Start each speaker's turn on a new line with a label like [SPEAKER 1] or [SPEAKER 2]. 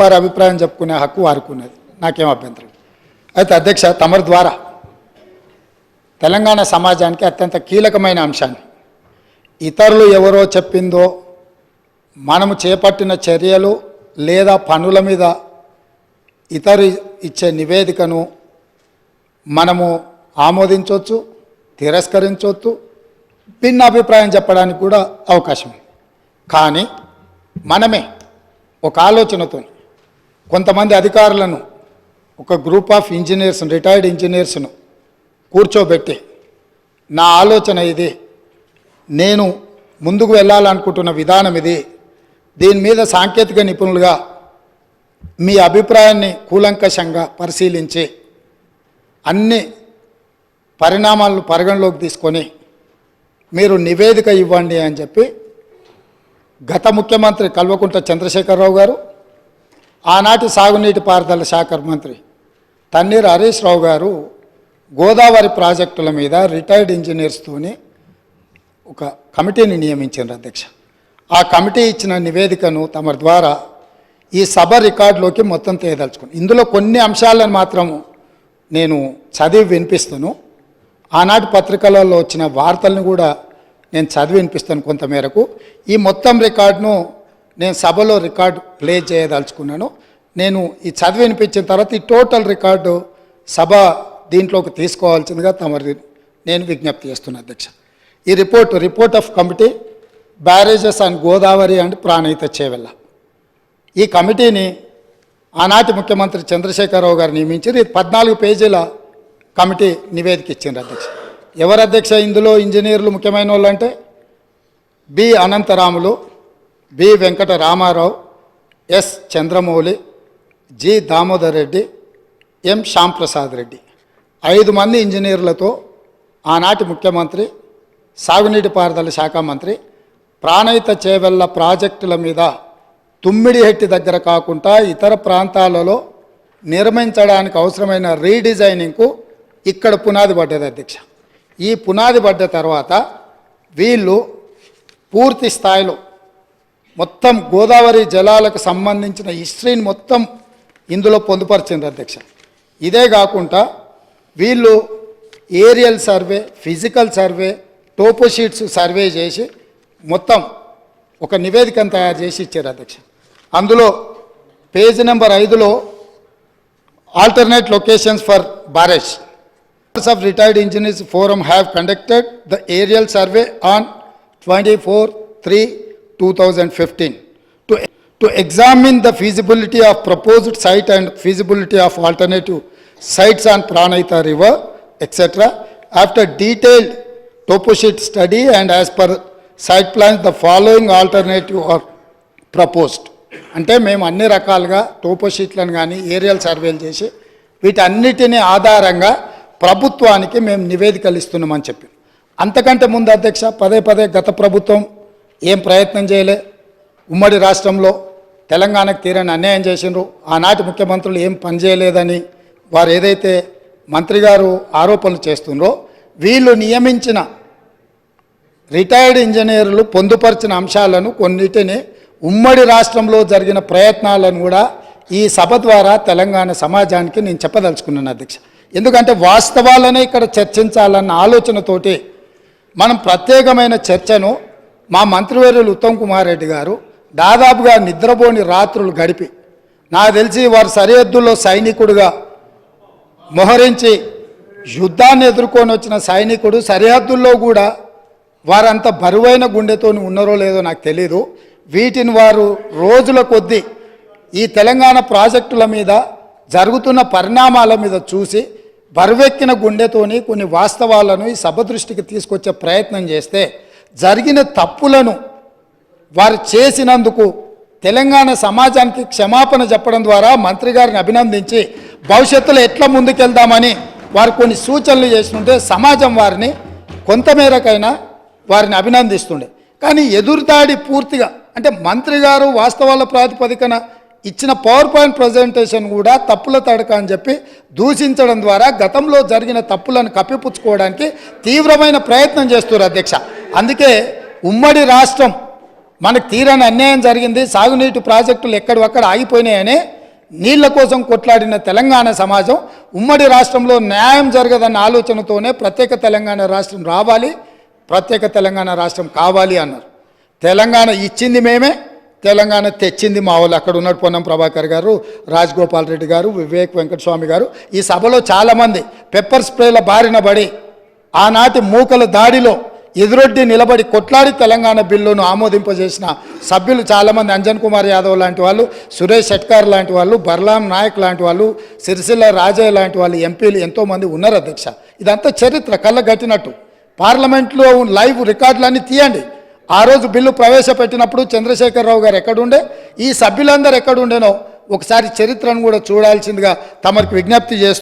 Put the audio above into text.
[SPEAKER 1] వారి అభిప్రాయం చెప్పుకునే హక్కు వారికి ఉన్నది, నాకేం అభ్యంతరం. అయితే అధ్యక్ష, తమరి ద్వారా తెలంగాణ సమాజానికి అత్యంత కీలకమైన అంశాన్ని, ఇతరులు ఎవరో చెప్పిందో మనము చేపట్టిన చర్యలు లేదా పనుల మీద ఇతరు ఇచ్చే నివేదికను మనము ఆమోదించవచ్చు, తిరస్కరించవచ్చు, భిన్న అభిప్రాయం చెప్పడానికి కూడా అవకాశం ఉంది. కానీ మనమే ఒక ఆలోచనతో కొంతమంది అధికారులను, ఒక గ్రూప్ ఆఫ్ ఇంజనీర్స్, రిటైర్డ్ ఇంజనీర్స్ను కూర్చోబెట్టి నా ఆలోచన ఇది, నేను ముందుకు వెళ్ళాలనుకుంటున్న విధానం ఇది, దీని మీద సాంకేతిక నిపుణులుగా మీ అభిప్రాయాన్ని కూలంకషంగా పరిశీలించి అన్ని పరిణామాలను పరిగణలోకి తీసుకొని మీరు నివేదిక ఇవ్వండి అని చెప్పి గత ముఖ్యమంత్రి కల్వకుంట్ల చంద్రశేఖరరావు గారు, ఆనాటి సాగునీటి పారుదల శాఖ మంత్రి తన్నీర్ హరీష్ రావు గారు గోదావరి ప్రాజెక్టుల మీద రిటైర్డ్ ఇంజనీర్స్తోని ఒక కమిటీని నియమించారు అధ్యక్ష. ఆ కమిటీ ఇచ్చిన నివేదికను తమ ద్వారా ఈ సభ రికార్డులోకి మొత్తం తేదలుచుకుని, ఇందులో కొన్ని అంశాలను మాత్రం నేను చదివి వినిపిస్తాను. ఆనాటి పత్రికలలో వచ్చిన వార్తలను కూడా నేను చదివి వినిపిస్తాను కొంతమేరకు. ఈ మొత్తం రికార్డును నేను సభలో రికార్డు ప్లే చేయదలుచుకున్నాను. నేను ఈ చదివి వినిపించిన తర్వాత ఈ టోటల్ రికార్డు సభ దీంట్లోకి తీసుకోవాల్సిందిగా తమరి నేను విజ్ఞప్తి చేస్తున్నాను అధ్యక్ష. ఈ report of committee barrages and Godavari and Pranahita Chevella, ఈ కమిటీని ఆనాటి ముఖ్యమంత్రి చంద్రశేఖరరావు గారు నియమించారు. ఇది 14 పేజీల కమిటీ నివేదిక ఇచ్చింది అధ్యక్ష. ఎవరు అధ్యక్ష ఇందులో ఇంజనీర్లు ముఖ్యమైన వాళ్ళు అంటే B Anantaramulu, B Venkata Ramarao, S Chandramouli, G Damodar Reddy, M Shyamprasad Reddy, 5 మంది ఇంజనీర్లతో ఆనాటి ముఖ్యమంత్రి, సాగునీటి పారుదల శాఖ మంత్రి ప్రాణహిత చేవెళ్ళ ప్రాజెక్టుల మీద తుమ్మిడిహెట్టి దగ్గర కాకుండా ఇతర ప్రాంతాలలో నిర్మించడానికి అవసరమైన రీడిజైనింగ్కు ఇక్కడ పునాది పడ్డది అధ్యక్ష. ఈ పునాది పడ్డ తర్వాత వీళ్ళు పూర్తి స్థాయిలో మొత్తం గోదావరి జలాలకు సంబంధించిన హిస్టరీని మొత్తం ఇందులో పొందుపరిచింది అధ్యక్ష. ఇదే కాకుండా వీళ్ళు aerial survey, physical survey, toposheets survey చేసి మొత్తం ఒక నివేదికను తయారు చేసి ఇచ్చారు అధ్యక్ష. అందులో పేజీ నెంబర్ 5లో alternate locations for barrage of retired engineers forum have conducted the aerial survey on 24/3/2015 to examine the feasibility of proposed site and feasibility of alternative sites on Pranahita river etc. After detailed toposheet study and as per site plans the following alternative are proposed. అంటే మేము అన్ని రకాలుగా టోపోషీట్లను కానీ aerial సర్వేలు చేసి వీటన్నిటిని ఆధారంగా ప్రభుత్వానికి మేము నివేదికలు ఇస్తున్నామని చెప్పి, అంతకంటే ముందు అధ్యక్ష పదే గత ప్రభుత్వం ఏం ప్రయత్నం చేయలే. ఉమ్మడి రాష్ట్రంలో తెలంగాణకు తీరని అన్యాయం చేసిండ్రు. ఆనాటి ముఖ్యమంత్రులు ఏం పని చేయలేదని వారు ఏదైతే మంత్రి గారు ఆరోపణలు చేస్తుండ్రో, వీళ్ళు నియమించిన రిటైర్డ్ ఇంజనీర్లు పొందుపరిచిన అంశాలను కొన్నిటిని ఉమ్మడి రాష్ట్రంలో జరిగిన ప్రయత్నాలను కూడా ఈ సభ ద్వారా తెలంగాణ సమాజానికి నేను చెప్పదలుచుకున్నాను అధ్యక్ష. ఎందుకంటే వాస్తవాలనే ఇక్కడ చర్చించాలన్న ఆలోచనతోటి మనం ప్రత్యేకమైన చర్చను మా మంత్రివర్యులు ఉత్తమ్ కుమార్ రెడ్డి గారు దాదాపుగా నిద్రపోని రాత్రులు గడిపి, నాకు తెలిసి వారు సరిహద్దుల్లో సైనికుడుగా మోహరించి యుద్ధాన్ని ఎదుర్కొని వచ్చిన సైనికుడు సరిహద్దుల్లో కూడా వారంత బరువైన గుండెతో ఉన్నారో లేదో నాకు తెలీదు. వీటిని వారు రోజుల కొద్దీ ఈ తెలంగాణ ప్రాజెక్టుల మీద జరుగుతున్న పరిణామాల మీద చూసి బరువెక్కిన గుండెతోని కొన్ని వాస్తవాలను ఈ సభ దృష్టికి తీసుకొచ్చే ప్రయత్నం చేస్తే జరిగిన తప్పులను వారు చేసినందుకు తెలంగాణ సమాజానికి క్షమాపణ చెప్పడం ద్వారా మంత్రి గారిని అభినందించి భవిష్యత్తులో ఎట్లా ముందుకెళ్దామని వారు కొన్ని సూచనలు చేస్తుంటే సమాజం వారిని కొంతమేరకైనా వారిని అభినందిస్తుండే. కానీ ఎదురుదాడి పూర్తిగా అంటే మంత్రి గారు వాస్తవాల ప్రాతిపదికన ఇచ్చిన పవర్ పాయింట్ ప్రజెంటేషన్ కూడా తప్పుల తడక అని చెప్పి దూషించడం ద్వారా గతంలో జరిగిన తప్పులను కప్పిపుచ్చుకోవడానికి తీవ్రమైన ప్రయత్నం చేస్తున్నారు అధ్యక్ష. అందుకే ఉమ్మడి రాష్ట్రం మనకు తీరని అన్యాయం జరిగింది, సాగునీటి ప్రాజెక్టులు ఎక్కడొక్కడ ఆగిపోయినాయని నీళ్ల కోసం కొట్లాడిన తెలంగాణ సమాజం ఉమ్మడి రాష్ట్రంలో న్యాయం జరగదన్న ఆలోచనతోనే ప్రత్యేక తెలంగాణ రాష్ట్రం రావాలి, ప్రత్యేక తెలంగాణ రాష్ట్రం కావాలి అన్నారు. తెలంగాణ ఇచ్చింది మేమే, తెలంగాణ తెచ్చింది మా వాళ్ళు. అక్కడ ఉన్నాడు పొన్నం ప్రభాకర్ గారు, రాజగోపాల్ రెడ్డి గారు, వివేక్ వెంకటస్వామి గారు. ఈ సభలో చాలామంది పెప్పర్ స్ప్రేల బారిన పడి ఆనాటి మూకల దాడిలో ఎదురొడ్డి నిలబడి కొట్లాడి తెలంగాణ బిల్లును ఆమోదింపజేసిన సభ్యులు చాలామంది, అంజన్ కుమార్ యాదవ్ లాంటి వాళ్ళు, సురేష్ షెట్కార్ లాంటి వాళ్ళు, బర్లాం నాయక్ లాంటి వాళ్ళు, సిరిసిల్ల రాజయ్య లాంటి వాళ్ళు, ఎంపీలు ఎంతోమంది ఉన్నారు అధ్యక్ష. ఇదంతా చరిత్ర కళ్ళగట్టినట్టు. పార్లమెంట్లో లైవ్ రికార్డులన్నీ తీయండి. ఆ రోజు బిల్లు ప్రవేశపెట్టినప్పుడు చంద్రశేఖరరావు గారు ఎక్కడుండే, ఈ సభ్యులందరూ ఎక్కడుండేనో ఒకసారి చరిత్రను కూడా చూడాల్సిందిగా తమకు విజ్ఞప్తి చేస్తూ